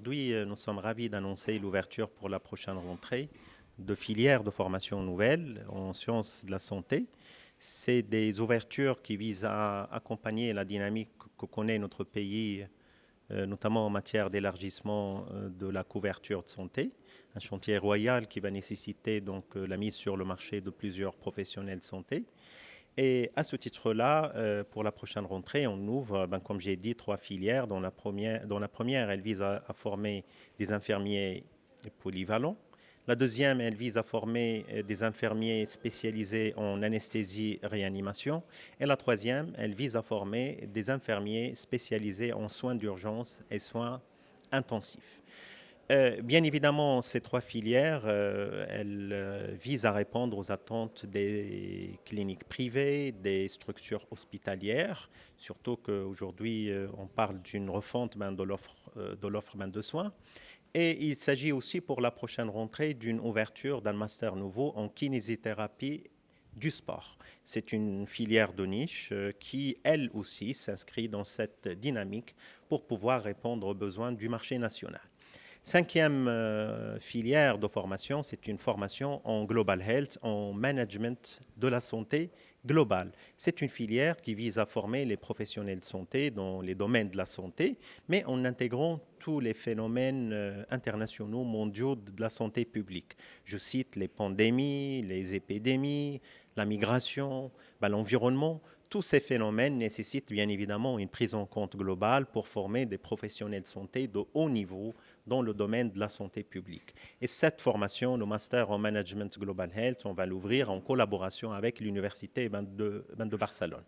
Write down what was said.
aujourd'hui, nous sommes ravis d'annoncer l'ouverture pour la prochaine rentrée de filières de formation nouvelles en sciences de la santé. C'est des ouvertures qui visent à accompagner la dynamique que connaît notre pays, notamment en matière d'élargissement de la couverture de santé. Un chantier royal qui va nécessiter donc la mise sur le marché de plusieurs professionnels de santé. Et à ce titre-là, pour la prochaine rentrée, on ouvre, comme j'ai dit, 3 filières. Dont la première, elle vise à former des infirmiers polyvalents. La deuxième, elle vise à former des infirmiers spécialisés en anesthésie-réanimation. Et la troisième, elle vise à former des infirmiers spécialisés en soins d'urgence et soins intensifs. Bien évidemment, ces 3 filières, elles visent à répondre aux attentes des cliniques privées, des structures hospitalières, surtout qu'aujourd'hui, on parle d'une refonte de l'offre de soins. Et il s'agit aussi pour la prochaine rentrée d'une ouverture d'un master nouveau en kinésithérapie du sport. C'est une filière de niche qui, elle aussi, s'inscrit dans cette dynamique pour pouvoir répondre aux besoins du marché national. Cinquième filière de formation, c'est une formation en Global Health, en management de la santé globale. C'est une filière qui vise à former les professionnels de santé dans les domaines de la santé, mais en intégrant tous les phénomènes internationaux, mondiaux de la santé publique. Je cite les pandémies, les épidémies, la migration, l'environnement. Tous ces phénomènes nécessitent bien évidemment une prise en compte globale pour former des professionnels de santé de haut niveau dans le domaine de la santé publique. Et cette formation, le Master en Management Global Health, on va l'ouvrir en collaboration avec l'Université de Barcelone.